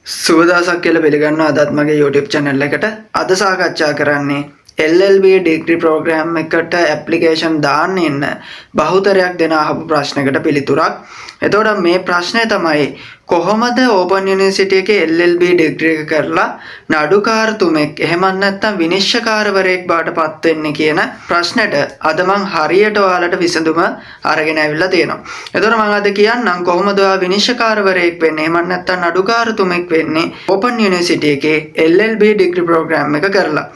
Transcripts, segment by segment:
සුවදසක් කියලා පිළිගන්නවා අදත් මගේ YouTube channel එකට. අද සාකච්ඡා කරන්නේ LLB degree program එකට application දාන්න ඉන්න බහුතරයක් දෙන අහපු ප්‍රශ්නයකට පිළිතුරක්. එතකොට මේ ප්‍රශ්නය තමයි කොහොමද Open University එකේ LLB degree එක කරලා නඩුකාරතුමෙක් එහෙමත් නැත්නම් විනිශ්චයකාරවරයෙක් බවට පත් වෙන්නේ කියන ප්‍රශ්නෙට අද මම හරියට ඔයාලට විසඳුම අරගෙන ඇවිල්ලා තියෙනවා. එතකොට මම අද කියන්නම් කොහොමද ඔයා විනිශ්චයකාරවරයෙක් වෙන්නේ එහෙමත් නැත්නම් නඩුකාරතුමෙක් වෙන්නේ Open University එකේ LLB degree program එක කරලා.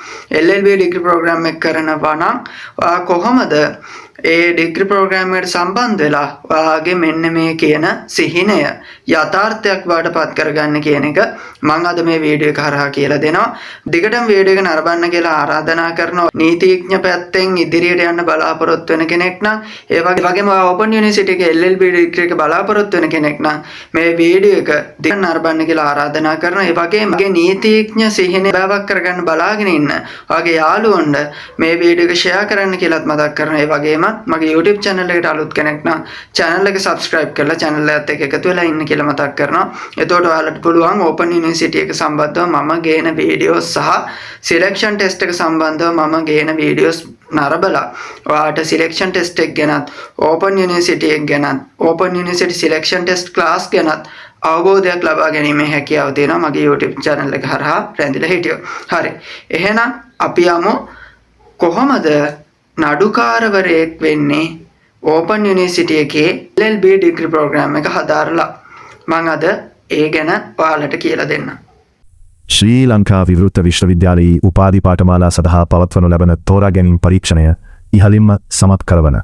LLB degree program එක කරනවා නම් ඔයා කොහොමද ඒ ඩිග්‍රී ප්‍රෝග්‍රෑම් එකට සම්බන්ධ වෙලා ඔයාගේ මෙන්න මේ කියන සිහිනය යථාර්ථයක් බවට පත් කරගන්න කියන එක මම අද මේ වීඩියෝ එක හරහා කියලා දෙනවා. දිගටම වීඩියෝ එක නරඹන්න කියලා ආරාධනා කරනවා. නීතිඥ පැත්තෙන් ඉදිරියට යන්න බලාපොරොත්තු වෙන කෙනෙක් නම් ඒ වගේම Open University එකේ LLB ඩිග්‍රී එක බලාපොරොත්තු වෙන කෙනෙක් නම් මේ වීඩියෝ එක දිගට නරඹන්න කියලා ආරාධනා කරනවා. ඒ වගේම මගේ නීතිඥ සිහිනය බවක් කරගන්න බලාගෙන ඉන්න ඔයාගේ යාළුවන්ට මේ වීඩියෝ එක ෂෙයා කරන්න කියලාත් මතක් කරනවා. ඒ වගේම මගේ YouTube channel එකට අලුත් කෙනෙක් නම් channel එක subscribe කරලා channel එකත් එක්ක එකතු වෙලා ඉන්න කියලා මතක් කරනවා. එතකොට ඔයාලට පුළුවන් Open University එක සම්බන්ධව මම ගේන videos සහ selection test එක සම්බන්ධව මම ගේන videos නරඹලා ඔයාලට selection test එක ගැනත් Open University එක ගැනත් Open University selection test class ගැනත් අවබෝධයක් ලබා ගැනීමේ හැකියාව තියෙනවා මගේ YouTube channel එක හරහා රැඳිලා හිටියොත්. හරි. එහෙනම් අපි යමු කොහොමද නඩුකාරවරයෙක් වෙන්නේ Open University එකේ LLB degree program එක හදාරලා. මම අද ඒ ගැන ඔයාලට කියලා දෙන්නම්. ශ්‍රී ලංකා විවෘත විශ්වවිද්‍යාලයේ උපාධි පාඨමාලා සඳහා පවත්වනු ලබන තෝරා ගැනීම පරීක්ෂණය ඉහළින්ම සමත් කරවන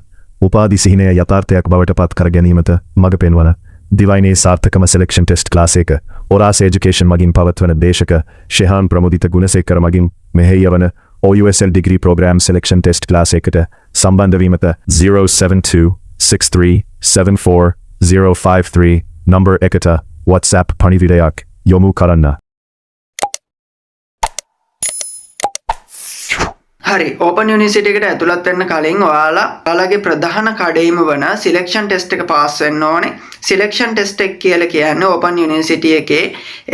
උපාධි සිහිනය යථාර්ථයක් බවට පත් කර ගැනීමට මඟ පෙන්වන දිවයිනේ සාර්ථකම selection test class එක ඔරාස් education මගින් පවත්වන දේශක ශෙහාන් ප්‍රමුදිත ගුණසේකර මගින් මෙහෙයවන OUSL degree program selection test class එකට සම්බන්ධ වීමට 07263740053 number එකට WhatsApp පණිවිඩයක් යොමු කරන්න. හරි. Open University එකට ඇතුළත් වෙන්න කලින් ඔයාලගේ ප්‍රධාන කඩේම වන selection test එක පාස් වෙන්න ඕනේ. selection test එක කියලා කියන්නේ Open University එකේ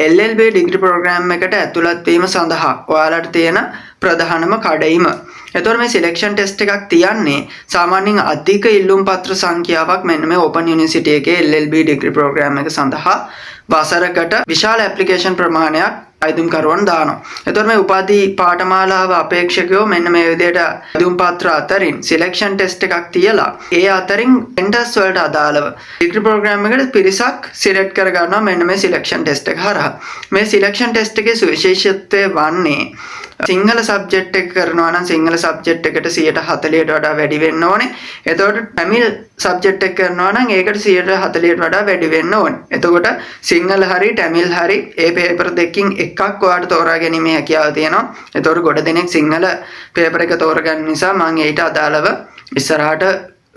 LLB degree program එකට ඇතුළත් වීම සඳහා ඔයාලට තියෙන ප්‍රධානම කඩයිම. එතකොට මේ selection test එකක් තියන්නේ සාමාන්‍යයෙන් අධික ඉල්ලුම් පත්‍ර සංඛ්‍යාවක් මෙන්න මේ Open University එකේ LLB degree program එක සඳහා වසරකට විශාල application ප්‍රමාණයක් අයිදුම්කරුවන් දානවා. එතකොට මේ උපාධි පාඨමාලාව අපේක්ෂකයෝ මෙන්න මේ විදිහට අයිදුම් පත්‍ර අතරින් selection test එකක් තියලා ඒ අතරින් tenders වලට අදාළව degree program එකට පිරිසක් select කර ගන්නවා මෙන්න මේ selection test එක හරහා. මේ selection test එකේ සුවිශේෂීත්වය වන්නේ සිංහල සබ්ජෙක්ට් එක කරනවා නම් සිංහල සබ්ජෙක්ට් එකට 140ට වඩා වැඩි වෙන්න ඕනේ. එතකොට තමිල් සබ්ජෙක්ට් එක කරනවා නම් ඒකට 140ට වඩා වැඩි වෙන්න ඕනේ. එතකොට සිංහල හරි තමිල් හරි ඒ පේපර් දෙකකින් එකක් ඔයාලට තෝරා ගැනීමේ හැකියාව තියෙනවා. එතකොට ගොඩ දෙනෙක් සිංහල පේපර් එක තෝරගන්න නිසා මම ඊට අදාළව ඉස්සරහට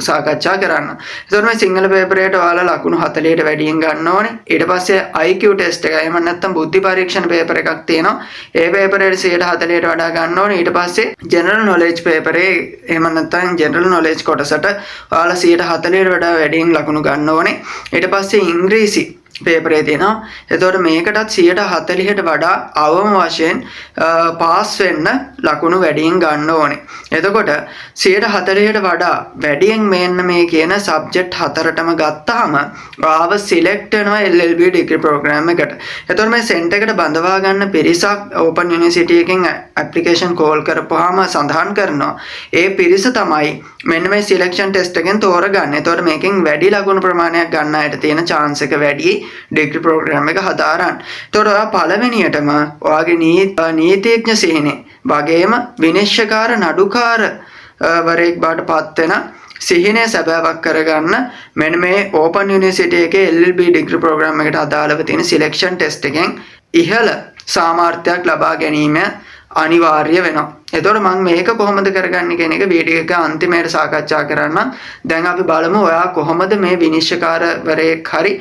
සාකච්ඡා කරන්න. එතකොට මේ සිංහල පේපර් එකට ඔයාලා ලකුණු 40ට වැඩියෙන් ගන්න ඕනේ. ඊට පස්සේ IQ ටෙස්ට් එක එහෙම නැත්නම් බුද්ධි පරීක්ෂණ පේපර් එකක් තියෙනවා. ඒ පේපර් එකට 140ට වඩා ගන්න ඕනේ. ඊට පස්සේ ජෙනරල් නොලෙජ් පේපරේ එහෙම නැත්නම් ජෙනරල් නොලෙජ් කොටසට ඔයාලා 140ට වඩා වැඩියෙන් ලකුණු ගන්න ඕනේ. ඊට පස්සේ ඉංග්‍රීසි පේපරේ තියෙනවා. එතකොට මේකටත් 140ට වඩා අවම වශයෙන් පාස් වෙන්න ලකුණු වැඩියෙන් ගන්න ඕනේ. එතකොට 140ට වඩා වැඩියෙන් මෙන්න මේ කියන සබ්ජෙක්ට් හතරටම ගත්තාම ආව සිලෙක්ට් වෙනවා LLB degree program එකට. එතකොට මේ සෙන්ටර් එකට බඳවා ගන්න පිරිසක් Open University එකෙන් application call කරපුවාම සඳහන් කරනවා. ඒ පිරිස තමයි මෙන්න මේ selection test එකෙන් තෝරගන්නේ. එතකොට මේකෙන් වැඩි ලකුණු ප්‍රමාණයක් ගන්න අයට තියෙන chance එක වැඩි degree program එක හදාරන්න. එතකොට ඔයා පළවෙනියටම ඔයාගේ නීතිඥ සිහිනය වගේම විනිශ්චයකාර නඩුකාර වරයෙක් බවට පත් වෙන සිහිනය සැබෑවක් කරගන්න මෙන්න මේ Open University එකේ LLB degree program එකට අදාළව තියෙන selection test එකෙන් ඉහළ සාමර්ථ්‍යයක් ලබා ගැනීම අනිවාර්ය වෙනවා. එතකොට මම මේක කොහොමද කරගන්නේ කියන එක වීඩියෝ එක අන්තිමයට සාකච්ඡා කරන්න. දැන් අපි බලමු ඔයා කොහොමද මේ විනිශ්චයකාරවරයෙක් හරි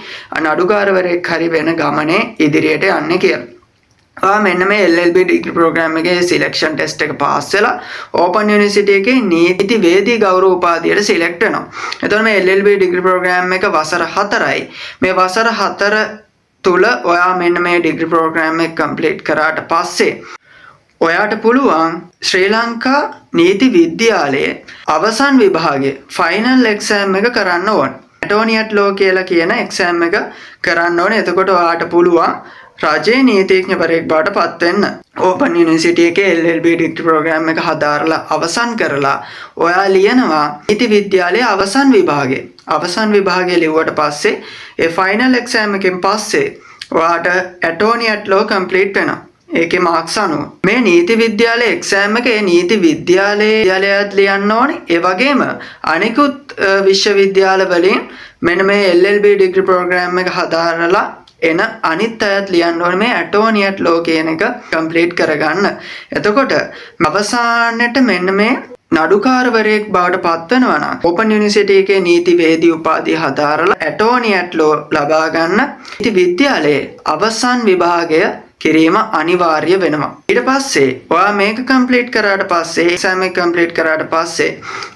නඩුකාරවරයෙක් හරි වෙන ගමනේ ඉදිරියට යන්නේ කියලා. මෙන්න මේ LLB degree program එකේ selection test එක පාස් වෙලා Open University එකේ නීතිවේදී ගෞරව උපාධියට select වෙනවා. එතකොට මේ LLB degree program එක වසර 4යි. මේ වසර 4 තුල ඔයා මෙන්න මේ ඩිග්‍රී ප්‍රෝග්‍රෑම් එක කම්ප්ලීට් කරාට පස්සේ ඔයාට පුළුවන් ශ්‍රී ලංකා නීති විද්‍යාලයේ අවසන් විභාගයේ ෆයිනල් එක්සෑම් එක කරන්න ඕන. ඇටෝනියට් ලෝ කියලා කියන එක්සෑම් එක කරන්න ඕනේ. එතකොට ඔයාට පුළුවන් රජයේ නීතිඥවරයෙක් බවට පත් වෙන්න. ඕපන් යුනිවර්සිටි එකේ LLB ඩිග්‍රී ප්‍රෝග්‍රෑම් එක හදාරලා අවසන් කරලා ඔයා ලියනවා නීති විද්‍යාලයේ අවසන් විභාගයේ. අවසන් විභාගය ලිව්වට පස්සේ ඒ ෆයිනල් එක්සෑම් එකෙන් පස්සේ ඔයාට ඇටෝනියට් ලෝ කම්ප්ලීට් වෙනවා. ඒකේ මාක්ස් අනුව මේ නීති විද්‍යාලයේ එක්සෑම් එක ඒ නීති විද්‍යාලයේත් ලියන්න ඕනේ. ඒ වගේම අනිකුත් විශ්වවිද්‍යාල වලින් මෙන්න මේ LLB ඩිග්‍රී ප්‍රෝග්‍රෑම් එක හදාරලා එන අනිත් අයත් ලියන්න ඕනේ මේ ඇටෝනියට් ලෝ කියන එක කම්ප්ලීට් කරගන්න. එතකොට අවසානයේට මෙන්න මේ නඩුකාරවරයෙක් බවට පත් වෙනවා නම් ඕපන් යුනිවර්සිටි එකේ නීතිවේදී උපාධිය හදාරලා ඇටෝනියට් ලෝ ලබා ගන්න නීති විද්‍යාලයේ අවසන් විභාගය කිරීම අනිවාර්ය වෙනවා. ඊට පස්සේ ඔයා මේක කම්ප්ලීට් කරාට පස්සේ එක්සෑම් එක කම්ප්ලීට් කරාට පස්සේ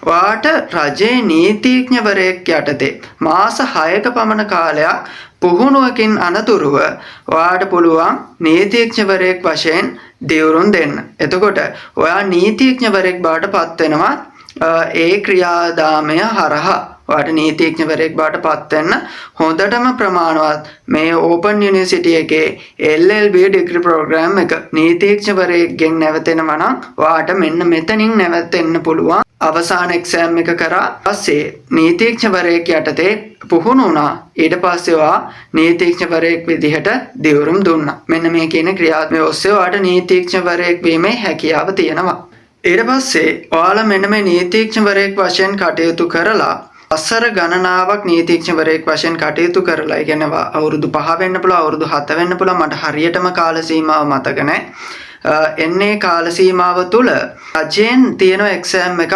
ඔයාට රජයේ නීතිඥවරයෙක් යටතේ මාස 6ක පමණ කාලයක් පුහුණුවකින් අනතුරුව ඔයාට පුළුවන් නීතිඥවරයෙක් වශයෙන් දියුරුම් දෙන්න. එතකොට ඔයා නීතිඥවරයෙක් බවට පත් වෙනවා ඒ ක්‍රියාදාමය හරහා. ඔයාට නීතිඥවරයෙක් බවට පත් වෙන්න හොඳටම ප්‍රමාණවත් මේ ඕපන් යුනිවර්සිටි එකේ LLB ඩිග්‍රී ප්‍රෝග්‍රෑම් එක නීතිඥවරයෙක්ගෙන් නැවතෙනවා නම් ඔයාට මෙන්න මෙතනින් නැවතෙන්න පුළුවන්. අවසාන එක්සෑම් එක කරා පස්සේ නීතිඥවරයෙක් යටතේ පුහුණු වුණා. ඊට පස්සේ ඔයා නීතිඥවරයෙක් විදිහට දියුරුම් දුන්නා. මෙන්න මේ කියන ක්‍රියාත්මක ඔස්සේ ඔයාට නීතිඥවරයෙක් වීමේ හැකියාව තියෙනවා. ඊට පස්සේ ඔයාලා මෙන්න මේ නීතිඥවරයෙක් වශයෙන් කටයුතු කරලා අසර ගණනාවක් නීතිඥවරයෙක් වශයෙන් කටයුතු කරලා, ඒ කියන්නේ අවුරුදු 5 වෙන්න පුළුවන්, අවුරුදු 7 වෙන්න පුළුවන්, මට හරියටම කාල සීමාව මතක නැහැ. එන්නේ කාල සීමාව තුල රජයෙන් තියෙන එක්සෑම් එකක්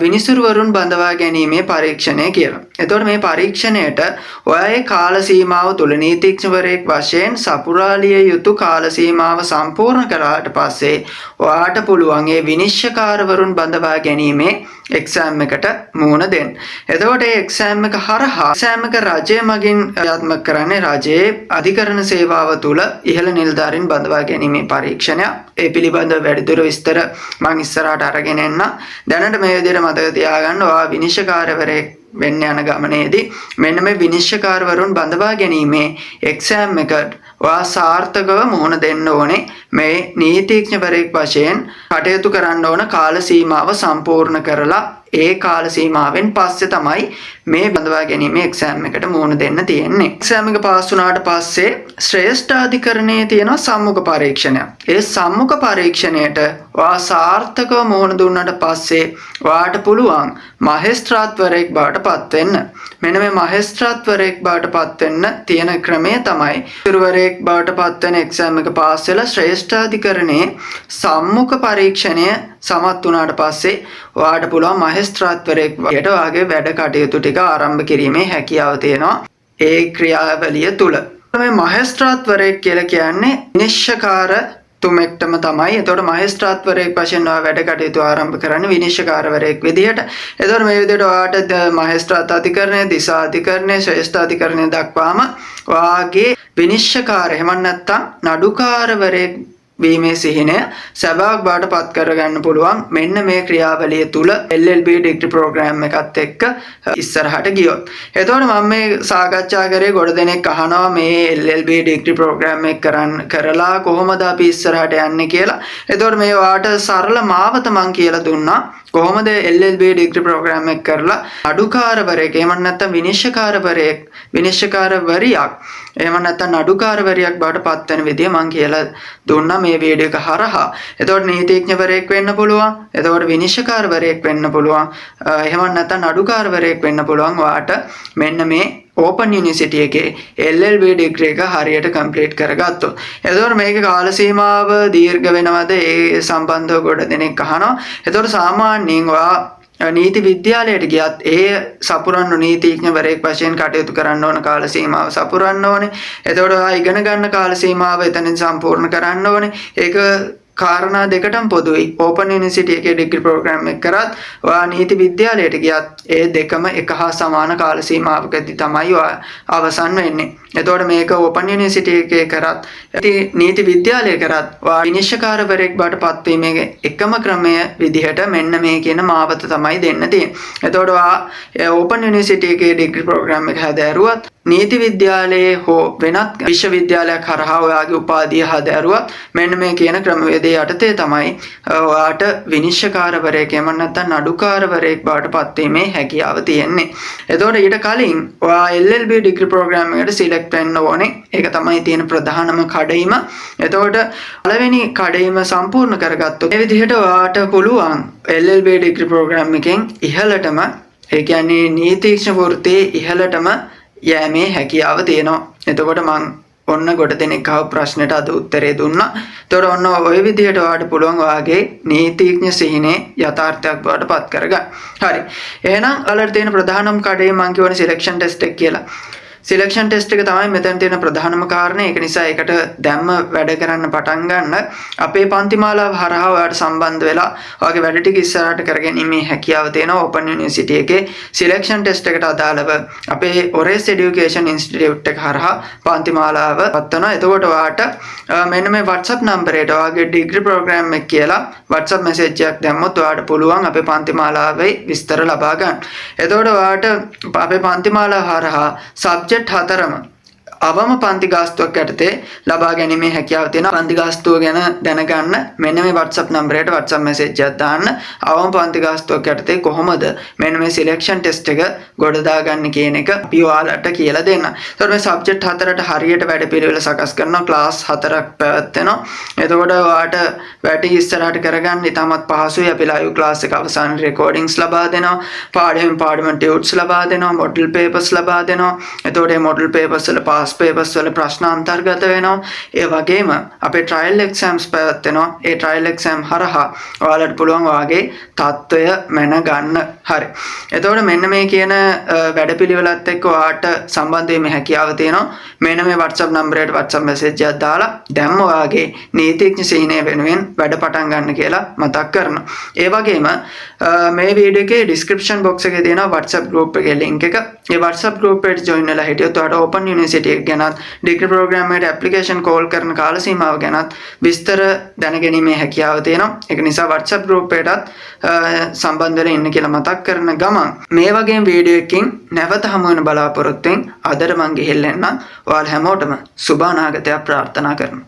විනිසුරුවරුන් බඳවා ගැනීමේ පරීක්ෂණය කියලා. එතකොට මේ පරීක්ෂණයට ඔයාගේ කාල සීමාව තුල නීතිඥවරයෙක් වශයෙන් සපුරාලිය යුතු කාල සීමාව සම්පූර්ණ කරාට පස්සේ ඔයාට පුළුවන් ඒ විනිශ්චයකාරවරුන් බඳවා ගැනීමේ එක්සෑම් එකට මුහුණ දෙන්න. එතකොට මේ එක්සෑම් එක හරහා එක්සෑම් එක රජය මගින් ක්‍රියාත්මක කරන්නේ රජයේ අධිකරණ සේවාව තුල ඉහළ නිලධාරීන් බඳවා ගැනීමේ පරීක්ෂණය. ඒ පිළිබඳව වැඩිදුර විස්තර මම ඉස්සරහට අරගෙන එන්න. දැනට මේ විදිහට මතක තියාගන්න ඔයා විනිශ්චයකාරවරයෙක් වෙන්න යන ගමනේදී මෙන්න මේ විනිශ්චයකාරවරුන් බඳවා ගැනීමේ එක්සෑම් එකට ඔයා සාර්ථකව මුහුණ දෙන්න ඕනේ. මේ නීතිඥවරයෙක් වශයෙන් කටයුතු කරන්න ඕන කාල සීමාව සම්පූර්ණ කරලා ඒ කාල සීමාවෙන් පස්සේ තමයි මේ බඳවා ගැනීමේ එක්සෑම් එකට මුහුණ දෙන්න තියෙන්නේ. එක්සෑම් එක පාස් වුණාට පස්සේ ශ්‍රේෂ්ඨ අධිකරණයේ තියෙන සම්මුඛ පරීක්ෂණය. ඒ සම්මුඛ පරීක්ෂණයට ඔයා සාර්ථකව මුහුණ දුන්නාට පස්සේ ඔයාට පුළුවන් මහේස්ත්‍රාත්වරයෙක් බවට පත් වෙන්න. මෙන්න මේ මහේස්ත්‍රාත්වරයෙක් බවට පත් වෙන්න තියෙන ක්‍රමය තමයි විනිසුරුවරයෙක් බවට පත් වෙන එක්සෑම් එක පාස් වෙලා ශ්‍රේෂ්ඨ අධිකරණයේ සම්මුඛ පරීක්ෂණය සමත් වුණාට පස්සේ ඔයාට පුළුවන් මහේස්ත්‍රාත්වරයෙක් වගේ ඔයාගේ වැඩ කටයුතු ටික ආරම්භ කිරීමේ හැකියාව තියෙනවා ඒ ක්‍රියාවලිය තුල. මේ මහේස්ත්‍රාත්වරයෙක් කියලා කියන්නේ විනිශ්චයකාර තුමෙක්ටම තමයි. එතකොට මහේස්ත්‍රාත්වරයෙක් වශයෙන් ඔයා වැඩ කටයුතු ආරම්භ කරන්නේ විනිශ්චයකාරවරයෙක් විදිහට. එතකොට මේ විදිහට ඔයාට මහේස්ත්‍රාත් අධිකරණය, දිසා අධිකරණය, ශ්‍රේෂ්ඨ අධිකරණය දක්වාම ඔයාගේ විනිශ්චයකාර එහෙම නැත්නම් නඩුකාරවරයෙක් වීමේ සිහිනය සැබෑවක් බවට පත් කරගන්න පුළුවන් මෙන්න මේ ක්‍රියාවලිය තුල LLB ඩිග්‍රී ප්‍රෝග්‍රෑම් එකත් එක්ක ඉස්සරහට ගියොත්. එතකොට මම මේ සාකච්ඡා කරේ ගොඩ දෙනෙක් අහනවා මේ LLB ඩිග්‍රී ප්‍රෝග්‍රෑම් එක කරලා කොහොමද අපි ඉස්සරහට යන්නේ කියලා. එතකොට මේ වාට සරල මාවත මම කියලා දුන්නා. කොහොමද LLB ඩිග්‍රී ප්‍රෝග්‍රෑම් එක කරලා නඩුකාරවරයෙක් එහෙම නැත්නම් විනිශ්චයකාරවරියක් එහෙම නැත්නම් නඩුකාරවරියක් බවට පත් වෙන විදිය මම කියලා දුන්නා මේ වීඩියෝ එක හරහා. එතකොට නීතිඥවරයෙක් වෙන්න පුළුවන්. එතකොට විනිශ්චයකාරවරයෙක් වෙන්න පුළුවන්. එහෙම නැත්නම් නඩුකාරවරයෙක් වෙන්න පුළුවන්. ඔයාට මෙන්න මේ ඕපන් යුනිවර්සිටි එකේ LLB ඩිග්‍රී එක හරියට කම්ප්ලීට් කරගත්තොත්. එතකොට මේකේ කාල සීමාව දීර්ඝ වෙනවද? ඒ සම්බන්ධව ගොඩ දෙනෙක් අහනවා. එතකොට සාමාන්‍යයෙන් ඔයා නීති විද්‍යාලයට ගියත් ඒ සපුරන්න නීතිඥවරයෙක් වශයෙන් කටයුතු කරන්න ඕන කාල සීමාව සපුරන්න ඕනේ. එතකොට ඔයා ඉගෙන ගන්න කාල සීමාව එතනින් සම්පූර්ණ කරන්න ඕනේ. ඒක කාරණා දෙකටම පොදුයි. ඕපන් යුනිවර්සිටි එකේ ඩිග්‍රී ප්‍රෝග්‍රෑම් එක කරත් ඔයා නීති විද්‍යාලයට ගියත් ඒ දෙකම එක හා සමාන කාල සීමාවකදී තමයි ඔයා අවසන් වෙන්නේ. එතකොට මේක ඕපන් යුනිවර්සිටි එකේ කරත් නීති විද්‍යාලය කරත් ඔයා විනිශ්චයකාරවරයෙක් බවට පත්වීමේ එකම ක්‍රමය විදිහට මෙන්න මේ කියන මාවත තමයි දෙන්න තියෙන්නේ. එතකොට ඔයා ඕපන් යුනිවර්සිටි එකේ ඩිග්‍රී ප්‍රෝග්‍රෑම් එක හැදෑරුවත් නීති විද්‍යාලයේ හෝ වෙනත් විශ්වවිද්‍යාලයක් කරහා ඔයාගේ උපාධිය හදෑරුවත් මෙන්න මේ කියන ක්‍රමවේදය යටතේ තමයි ඔයාට විනිශ්චයකාරවරයෙක් එහෙම නැත්නම් නඩුකාරවරයෙක් බවට පත්වීමේ හැකියාව තියෙන්නේ. එතකොට ඊට කලින් ඔයා LLB ඩිග්‍රී ප්‍රෝග්‍රෑම් එකට සිලෙක්ට් වෙන්න ඕනේ. ඒක තමයි තියෙන ප්‍රධානම කඩයිම. එතකොට පළවෙනි කඩයිම සම්පූර්ණ කරගත්තොත් මේ විදිහට ඔයාට පුළුවන් LLB ඩිග්‍රී ප්‍රෝග්‍රෑම් එකෙන් ඉහළටම ඒ කියන්නේ නීතිඥ වෘත්තියේ ඉහළටම යෑමේ හැකියාව තියෙනවා. එතකොට මං ඔන්න ගොඩ දෙනෙක් අහපු ප්‍රශ්නෙට අද උත්තරේ දුන්නා. එතකොට ඔන්න ඔය විදිහට ඔයාලට පුළුවන් ඔයාගේ නීතිඥ සිහිනේ යථාර්ථයක් බවට පත් කරගන්න. හරි. එහෙනම් ඔයාලට තියෙන ප්‍රධානම කඩේ මං කියවනේ සිලෙක්ෂන් ටෙස්ට් එක කියලා. සිලෙක්ෂන් ටෙස්ට් එක තමයි මෙතන තියෙන ප්‍රධානම කාරණේ. ඒක නිසා ඒකට දැම්ම වැඩ කරන්න පටන් ගන්න. අපේ පන්ති මාලාව හරහා ඔයාලට සම්බන්ධ වෙලා ඔයාගේ වැඩ ටික ඉස්සරහට කරගැනීමේ හැකියාව තියෙනවා ඕපන් යුනිවර්සිටි එකේ සිලෙක්ෂන් ටෙස්ට් එකට අදාළව අපේ ඔරේස් এডুকেෂන් ඉන්ස්ටිටියුට් එක හරහා පන්ති මාලාව පත්වනවා. එතකොට ඔයාට මෙන්න මේ WhatsApp නම්බරයට ඔයාගේ ඩිග්‍රී ප්‍රෝග්‍රෑම් එක කියලා WhatsApp මැසේජ් එකක් දැම්මොත් ඔයාට පුළුවන් අපේ පන්ති මාලාවේ විස්තර ලබා ගන්න. එතකොට ඔයාට අපේ පන්ති මාලාව හරහා සබ්ජෙක්ට් හතරම අවම පන්ති ගාස්තුවක් යටතේ ලබා ගැනීමේ හැකියාව තියෙනවා. පන්ති ගාස්තුව ගැන දැනගන්න මෙන්න මේ WhatsApp නම්බරයට WhatsApp මැසේජ් එකක් දාන්න. අවම පන්ති ගාස්තුවක් යටතේ කොහොමද මෙන්න මේ සිලෙක්ෂන් ටෙස්ට් එක ගොඩ දාගන්නේ කියන එක අපි ඔයාලට කියලා දෙන්න. ඒතකොට මේ සබ්ජෙක්ට් හතරට හරියට වැඩපිළිවෙල සකස් කරනවා. ක්ලාස් 4ක් පැවැත්වෙනවා. එතකොට ඔයාට වැඩ ඉස්සරහට කරගන්න ඉතාමත් පහසුයි. අපි ලයිව් ක්ලාස් එක අවසානයේ රෙකෝඩින්ග්ස් ලබා දෙනවා. පාඩම ටියුට්ස් ලබා දෙනවා. මොඩල් පේපර්ස් ලබා දෙනවා. එතකොට මේ මොඩල් පේපර්ස් වල පාස් පේපර්ස් වල ප්‍රශ්න අන්තර්ගත වෙනවා. ඒ වගේම අපේ ට්‍රයල් එක්සෑම්ස් පැවැත්වෙනවා. ඒ ට්‍රයල් එක්සෑම් හරහා ඔයාලට පුළුවන් ඔයාගේ තත්ත්වය මැන ගන්න. හරි. එතකොට මෙන්න මේ කියන වැඩපිළිවෙලත් එක්ක ඔයාට සම්බන්ධ වීමේ හැකියාව තියෙනවා. මෙන්න මේ WhatsApp නම්බරයට WhatsApp මැසේජ් එකක් දාලා දැම්ම ඔයාගේ නීතිඥ සිහිනය වෙනුවෙන් වැඩ පටන් ගන්න කියලා මතක් කරනවා. ඒ වගේම මේ වීඩියෝ එකේ description box එකේ තියෙනවා WhatsApp group එකේ link එක. ඒ WhatsApp group එකට join වෙලා හිටියොත් ඔයාලට open university ගැනත් ඩිග්‍රී ප්‍රෝග්‍රෑම් එකට ඇප්ලිකේෂන් කෝල් කරන කාල සීමාව ගැනත් විස්තර දැනගැනීමේ හැකියාව තියෙනවා. ඒක නිසා WhatsApp group එකටත් සම්බන්ධ වෙලා ඉන්න කියලා මතක් කරන ගමන් මේ වගේ වීඩියෝ එකකින් නැවත හමු වෙන බලාපොරොත්තුෙන් අදට මං ගිහිල්ලා එන්නම්. ඔයාලා හැමෝටම සුබ අනාගතයක් ප්‍රාර්ථනා කරනවා.